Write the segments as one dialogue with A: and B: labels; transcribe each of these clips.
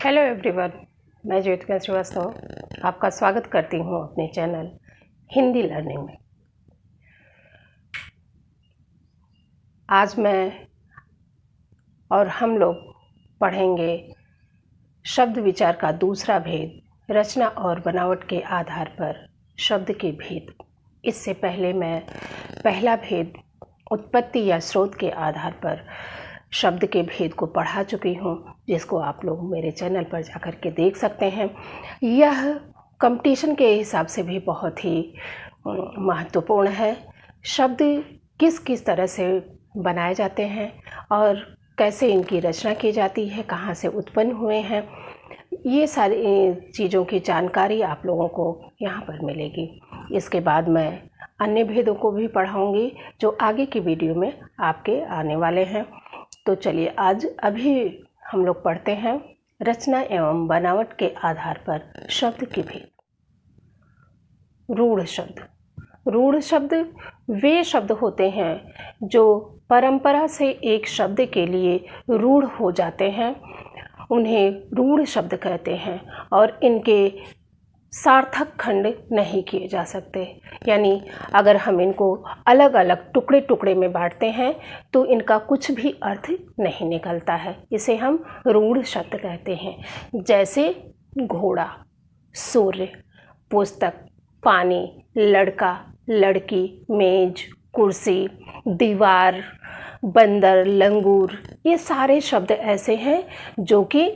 A: Hello everyone, मैं ज्योतिका श्रीवास्तव आपका स्वागत करती हूँ अपने चैनल हिंदी लर्निंग में। आज मैं और हम लोग पढ़ेंगे शब्द विचार का दूसरा भेद, रचना और बनावट के आधार पर शब्द के भेद। इससे पहले मैं पहला भेद, उत्पत्ति या स्रोत के आधार पर शब्द के भेद को पढ़ा चुकी हूँ, जिसको आप लोग मेरे चैनल पर जाकर के देख सकते हैं। यह कंपटीशन के हिसाब से भी बहुत ही महत्वपूर्ण है। शब्द किस किस तरह से बनाए जाते हैं और कैसे इनकी रचना की जाती है, कहाँ से उत्पन्न हुए हैं, ये सारी चीज़ों की जानकारी आप लोगों को यहाँ पर मिलेगी। इसके बाद मैं अन्य भेदों को भी पढ़ाऊँगी जो आगे की वीडियो में आपके आने वाले हैं। तो चलिए आज अभी हम लोग पढ़ते हैं रचना एवं बनावट के आधार पर शब्द के भेद। रूढ़ शब्द। रूढ़ शब्द वे शब्द होते हैं जो परंपरा से एक शब्द के लिए रूढ़ हो जाते हैं, उन्हें रूढ़ शब्द कहते हैं और इनके सार्थक खंड नहीं किए जा सकते। यानी अगर हम इनको अलग अलग टुकड़े टुकड़े में बांटते हैं तो इनका कुछ भी अर्थ नहीं निकलता है। इसे हम रूढ़ शब्द कहते हैं। जैसे घोड़ा, सूर्य, पुस्तक, पानी, लड़का, लड़की, मेज, कुर्सी, दीवार, बंदर, लंगूर, ये सारे शब्द ऐसे हैं जो कि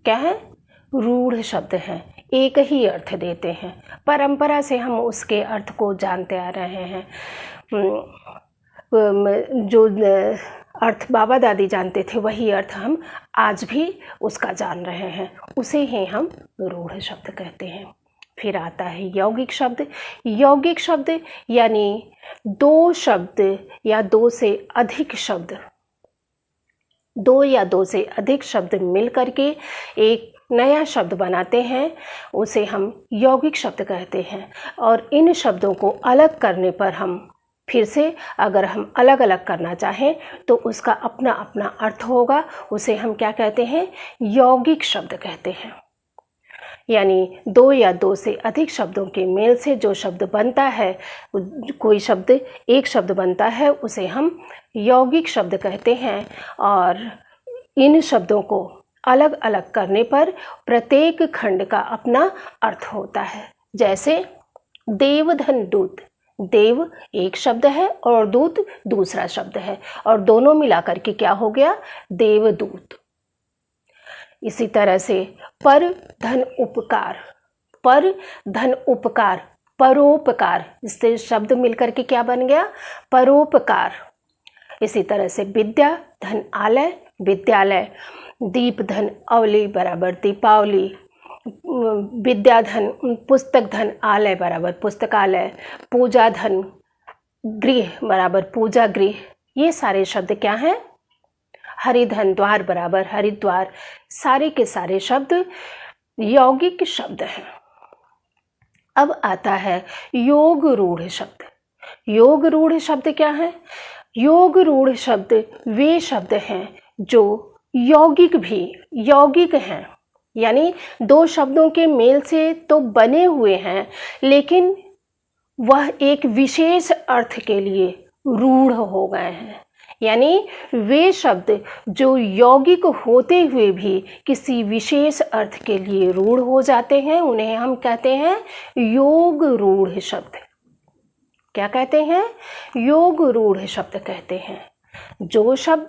A: क्या है, रूढ़ शब्द हैं, एक ही अर्थ देते हैं। परंपरा से हम उसके अर्थ को जानते आ रहे हैं। जो अर्थ बाबा दादी जानते थे वही अर्थ हम आज भी उसका जान रहे हैं, उसे ही हम रूढ़ शब्द कहते हैं। फिर आता है यौगिक शब्द। यौगिक शब्द यानी दो शब्द या दो से अधिक शब्द, दो या दो से अधिक शब्द मिल करके एक नया शब्द बनाते हैं, उसे हम यौगिक शब्द कहते हैं। और इन शब्दों को अलग करने पर हम फिर से अगर हम अलग अलग करना चाहें तो उसका अपना अपना अर्थ होगा, उसे हम क्या कहते हैं, यौगिक शब्द कहते हैं। यानी दो या दो से अधिक शब्दों के मेल से जो शब्द बनता है, कोई शब्द एक शब्द बनता है, उसे हम यौगिक शब्द कहते हैं। और इन शब्दों को अलग अलग करने पर प्रत्येक खंड का अपना अर्थ होता है। जैसे देव, धन, दूत। देव एक शब्द है और दूत दूसरा शब्द है और दोनों मिलाकर के क्या हो गया, देवदूत। इसी तरह से पर, धन, उपकार। पर, धन, उपकार, परोपकार, इससे शब्द मिलकर के क्या बन गया, परोपकार। इसी तरह से विद्या, धन, आलय, विद्यालय। दीप, धन, अवली बराबर दीपावली। विद्या, धन, पुस्तक, धन, आलय बराबर पुस्तकालय। पूजा, धन, गृह बराबर पूजा गृह। ये सारे शब्द क्या हैं, हरिधन, द्वार बराबर हरिद्वार। सारे के सारे शब्द यौगिक शब्द हैं। अब आता है योग रूढ़ शब्द। योग रूढ़ शब्द क्या है, योग रूढ़ शब्द वे शब्द हैं जो यौगिक हैं, यानी दो शब्दों के मेल से तो बने हुए हैं लेकिन वह एक विशेष अर्थ के लिए रूढ़ हो गए हैं। यानी वे शब्द जो यौगिक होते हुए भी किसी विशेष अर्थ के लिए रूढ़ हो जाते हैं, उन्हें हम कहते हैं योग रूढ़ शब्द। क्या कहते हैं, योग रूढ़ शब्द कहते हैं। जो शब्द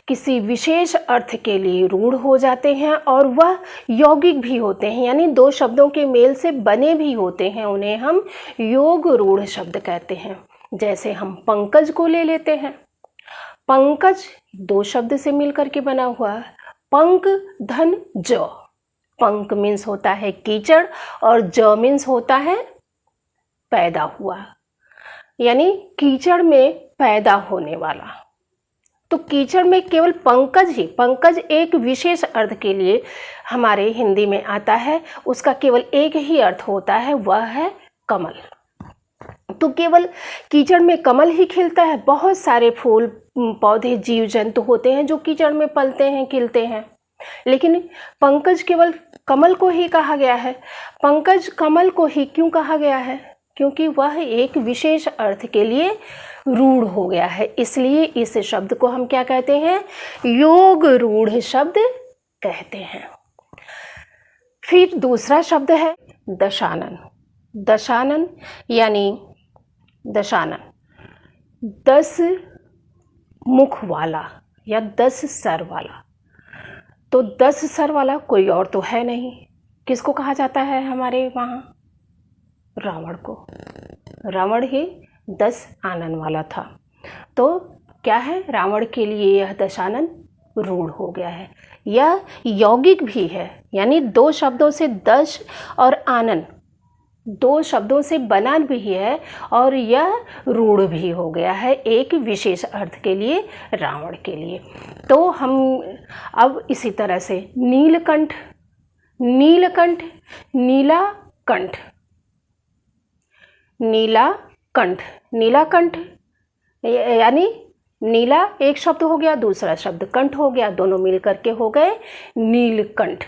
A: किसी विशेष अर्थ के लिए रूढ़ हो जाते हैं और वह यौगिक भी होते हैं, यानी दो शब्दों के मेल से बने भी होते हैं, उन्हें हम योग रूढ़ शब्द कहते हैं। जैसे हम पंकज को ले लेते हैं। पंकज दो शब्द से मिलकर के बना हुआ है, पंक, धन, ज। पंक मीन्स होता है कीचड़ और ज मीन्स होता है पैदा हुआ, यानी कीचड़ में पैदा होने वाला। तो कीचड़ में केवल पंकज ही, पंकज एक विशेष अर्थ के लिए हमारे हिंदी में आता है, उसका केवल एक ही अर्थ होता है, वह है कमल। तो केवल कीचड़ में कमल ही खिलता है, बहुत सारे फूल, पौधे, जीव जंतु होते हैं जो कीचड़ में पलते हैं, खिलते हैं। लेकिन पंकज केवल कमल को ही कहा गया है। पंकज कमल को ही क्यों कहा गया है? क्योंकि वह एक विशेष अर्थ के लिए रूढ़ हो गया है, इसलिए इस शब्द को हम क्या कहते हैं? योग रूढ़ शब्द कहते हैं। फिर दूसरा शब्द है दशानन। दशानन यानी दशानन 10 मुख वाला या 10 सर वाला। तो 10 सर वाला कोई और तो है नहीं। किसको कहा जाता है हमारे वहाँ? रावण को। रावण ही 10 आनन वाला था। तो क्या है? रावण के लिए यह दशानन रूढ़ हो गया है। यह यौगिक भी है, यानी 2 शब्दों से 10 और आनन 2 शब्दों से बना भी है, और यह रूढ़ भी हो गया है एक विशेष अर्थ के लिए, रावण के लिए। तो हम अब इसी तरह से नीलकंठ, नीलकंठ, नीलाकंठ, नीलाकंठ, नीलाकंठ यानी नीला एक शब्द हो गया, दूसरा शब्द कंठ हो गया, दोनों मिल करके हो गए नीलकंठ।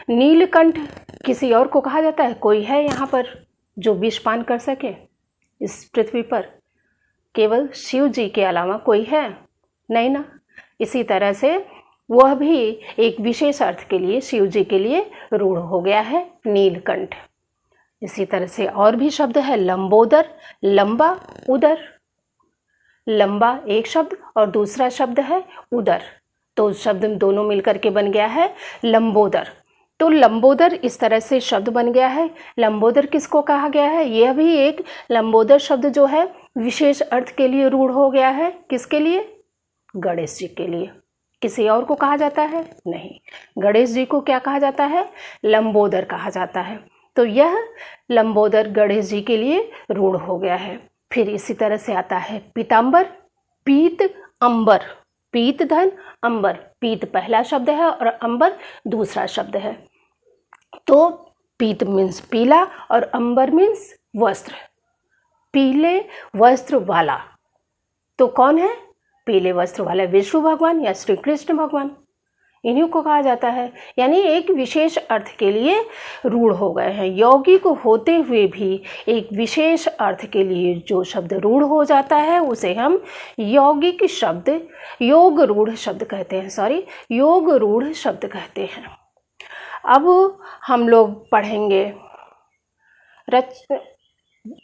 A: नीलकंठ किसी और को कहा जाता है? कोई है यहाँ पर जो विष पान कर सके इस पृथ्वी पर? केवल शिव जी के अलावा कोई है? नहीं ना। इसी तरह से वह भी एक विशेष अर्थ के लिए शिव जी के लिए रूढ़ हो गया है नीलकंठ। इसी तरह से और भी शब्द है लंबोदर, लंबा उदर। लंबा एक शब्द और दूसरा शब्द है उदर, तो शब्द दोनों मिलकर के बन गया है लंबोदर। तो लंबोदर इस तरह से शब्द बन गया है। लंबोदर किसको कहा गया है? यह भी एक लंबोदर शब्द जो है विशेष अर्थ के लिए रूढ़ हो गया है। किसके लिए? गणेश जी के लिए। किसी और को कहा जाता है? नहीं। गणेश जी को क्या कहा जाता है? लंबोदर कहा जाता है। तो यह लंबोदर गणेश जी के लिए रूढ़ हो गया है। फिर इसी तरह से आता है पीतांबर, पीत, अंबर। पीत धन अंबर, पीत पहला शब्द है और अंबर दूसरा शब्द है। तो पीत मीन्स पीला और अंबर मीन्स वस्त्र, पीले वस्त्र वाला। तो कौन है पीले वस्त्र वाला? विष्णु भगवान या श्री कृष्ण भगवान, इन्हीं को कहा जाता है। यानी एक विशेष अर्थ के लिए रूढ़ हो गए हैं। यौगिक होते हुए भी एक विशेष अर्थ के लिए जो शब्द रूढ़ हो जाता है उसे हम यौगिक शब्द, योग रूढ़ शब्द कहते हैं। योग रूढ़ शब्द कहते हैं। अब हम लोग पढ़ेंगे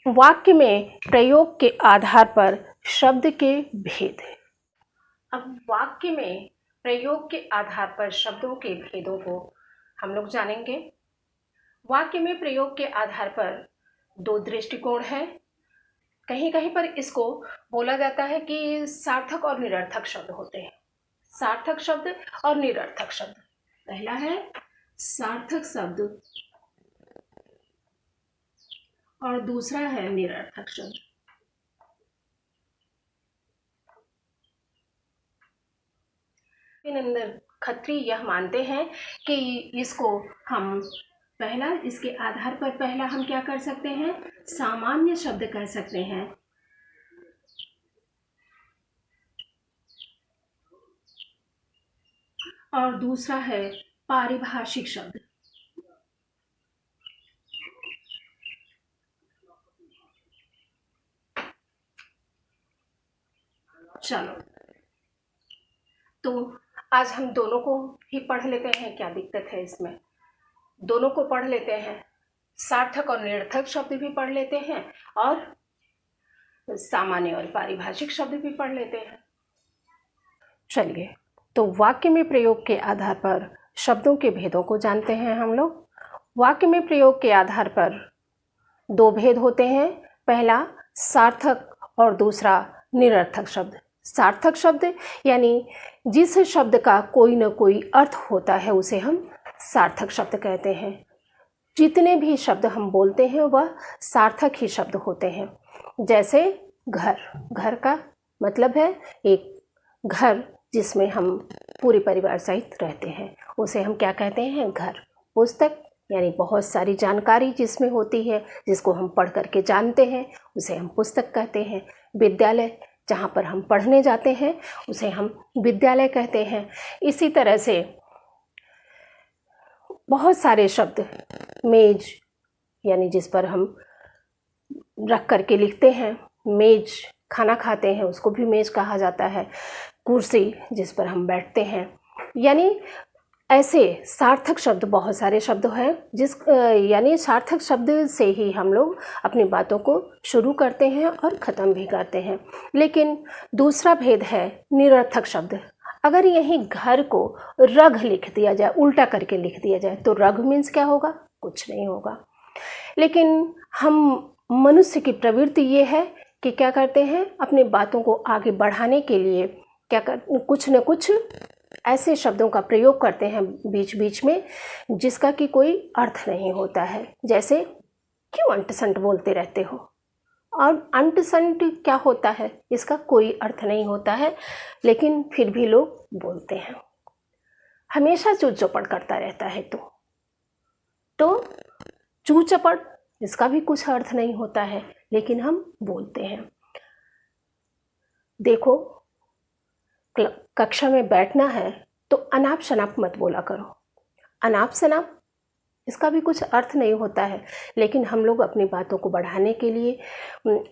A: वाक्य में प्रयोग के आधार पर शब्द के भेद। अब वाक्य में प्रयोग के आधार पर शब्दों के भेदों को हम लोग जानेंगे। वाक्य में प्रयोग के आधार पर 2 दृष्टिकोण है। कहीं कहीं पर इसको बोला जाता है कि सार्थक और निरर्थक शब्द होते हैं। सार्थक शब्द और निरर्थक शब्द। पहला है सार्थक शब्द और दूसरा है निरर्थक शब्द। खत्री यह मानते हैं कि इसको हम पहला, इसके आधार पर पहला हम क्या कर सकते हैं? सामान्य शब्द कह सकते हैं, और दूसरा है पारिभाषिक शब्द। चलो, तो आज हम दोनों को ही पढ़ लेते हैं। क्या दिक्कत है इसमें? दोनों को पढ़ लेते हैं। सार्थक और निरर्थक शब्द भी पढ़ लेते हैं और सामान्य और पारिभाषिक शब्द भी पढ़ लेते हैं। चलिए, तो वाक्य में प्रयोग के आधार पर शब्दों के भेदों को जानते हैं हम लोग। वाक्य में प्रयोग के आधार पर 2 भेद होते हैं। पहला सार्थक और दूसरा निरर्थक शब्द। सार्थक शब्द यानी जिस शब्द का कोई न कोई अर्थ होता है उसे हम सार्थक शब्द कहते हैं। जितने भी शब्द हम बोलते हैं वह सार्थक ही शब्द होते हैं। जैसे घर, घर का मतलब है एक घर जिसमें हम पूरे परिवार सहित रहते हैं, उसे हम क्या कहते हैं? घर। पुस्तक यानी बहुत सारी जानकारी जिसमें होती है, जिसको हम पढ़ करके जानते हैं, उसे हम पुस्तक कहते हैं। विद्यालय, जहाँ पर हम पढ़ने जाते हैं, उसे हम विद्यालय कहते हैं। इसी तरह से बहुत सारे शब्द, मेज यानी जिस पर हम रख करके लिखते हैं, मेज खाना खाते हैं उसको भी मेज कहा जाता है, कुर्सी जिस पर हम बैठते हैं, यानी ऐसे सार्थक शब्द बहुत सारे शब्द हैं यानी सार्थक शब्द से ही हम लोग अपनी बातों को शुरू करते हैं और ख़त्म भी करते हैं। लेकिन दूसरा भेद है निरर्थक शब्द। अगर यहीं घर को रघ लिख दिया जाए, उल्टा करके लिख दिया जाए, तो रघ मीन्स क्या होगा? कुछ नहीं होगा। लेकिन हम मनुष्य की प्रवृत्ति ये है कि क्या करते हैं, अपनी बातों को आगे बढ़ाने के लिए कुछ न कुछ ऐसे शब्दों का प्रयोग करते हैं बीच बीच में जिसका कि कोई अर्थ नहीं होता है। जैसे क्यों अंट संट बोलते रहते हो, और अंट संट क्या होता है, इसका कोई अर्थ नहीं होता है, लेकिन फिर भी लोग बोलते हैं। हमेशा चू चौपड़ करता रहता है तो चू चपड़, इसका भी कुछ अर्थ नहीं होता है, लेकिन हम बोलते हैं। देखो, कक्षा में बैठना है तो अनाप शनाप मत बोला करो। अनाप शनाप इसका भी कुछ अर्थ नहीं होता है, लेकिन हम लोग अपनी बातों को बढ़ाने के लिए,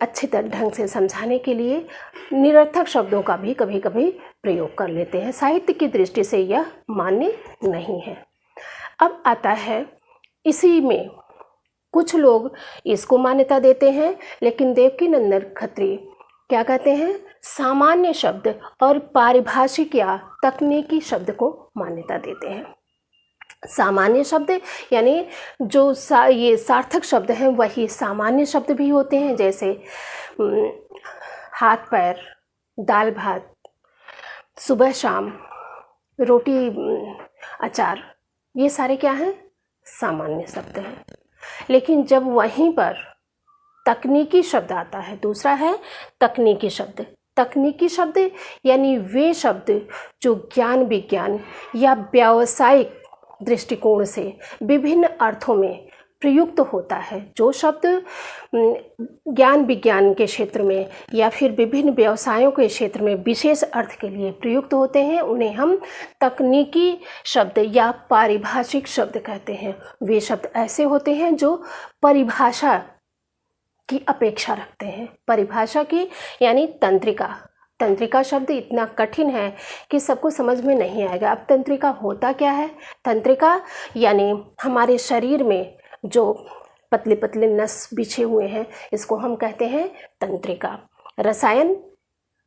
A: अच्छे ढंग से समझाने के लिए निरर्थक शब्दों का भी कभी कभी प्रयोग कर लेते हैं। साहित्य की दृष्टि से यह मान्य नहीं है। अब आता है, इसी में कुछ लोग इसको मान्यता देते हैं, लेकिन देवकीनंदन खत्री क्या कहते हैं, सामान्य शब्द और पारिभाषिक या तकनीकी शब्द को मान्यता देते हैं। सामान्य शब्द यानी जो ये सार्थक शब्द हैं वही सामान्य शब्द भी होते हैं, जैसे हाथ पैर, दाल भात, सुबह शाम, रोटी अचार, ये सारे क्या हैं, सामान्य शब्द हैं। लेकिन जब वहीं पर तकनीकी शब्द आता है, दूसरा है तकनीकी शब्द। तकनीकी शब्द यानी वे शब्द जो ज्ञान विज्ञान या व्यावसायिक दृष्टिकोण से विभिन्न अर्थों में प्रयुक्त होता है। जो शब्द ज्ञान विज्ञान के क्षेत्र में या फिर विभिन्न व्यवसायों के क्षेत्र में विशेष अर्थ के लिए प्रयुक्त होते हैं, उन्हें हम तकनीकी शब्द या पारिभाषिक शब्द कहते हैं। वे शब्द ऐसे होते हैं जो परिभाषा की अपेक्षा रखते हैं। परिभाषा की यानी तंत्रिका। तंत्रिका शब्द इतना कठिन है कि सबको समझ में नहीं आएगा। अब तंत्रिका होता क्या है? तंत्रिका यानी हमारे शरीर में जो पतले पतले नस बिछे हुए हैं, इसको हम कहते हैं तंत्रिका। रसायन,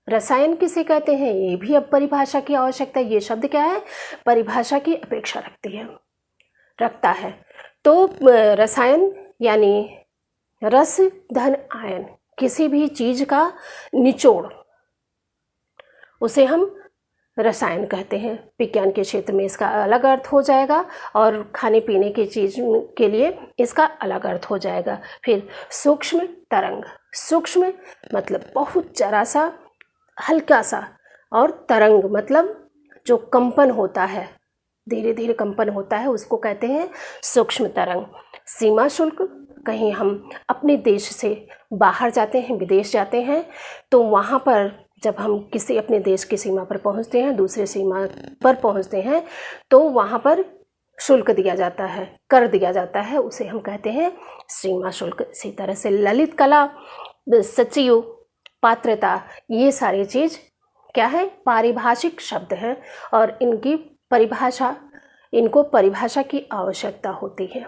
A: रसायन किसे कहते हैं, ये भी अब परिभाषा की आवश्यकता है। ये शब्द क्या है, परिभाषा की अपेक्षा रखता है। तो रसायन यानी रस धन आयन, किसी भी चीज का निचोड़, उसे हम रसायन कहते हैं। विज्ञान के क्षेत्र में इसका अलग अर्थ हो जाएगा और खाने पीने की चीज के लिए इसका अलग अर्थ हो जाएगा। फिर सूक्ष्म तरंग, सूक्ष्म मतलब बहुत जरा सा, हल्का सा, और तरंग मतलब जो कंपन होता है, धीरे धीरे कंपन होता है, उसको कहते हैं सूक्ष्म तरंग। सीमा शुल्क, कहीं हम अपने देश से बाहर जाते हैं, विदेश जाते हैं, तो वहाँ पर जब हम किसी अपने देश की सीमा पर पहुँचते हैं, दूसरे सीमा पर पहुँचते हैं, तो वहाँ पर शुल्क दिया जाता है, कर दिया जाता है, उसे हम कहते हैं सीमा शुल्क। इसी तरह से ललित कला, सचिव, पात्रता, ये सारी चीज़ क्या है, पारिभाषिक शब्द हैं और इनको परिभाषा की आवश्यकता होती है।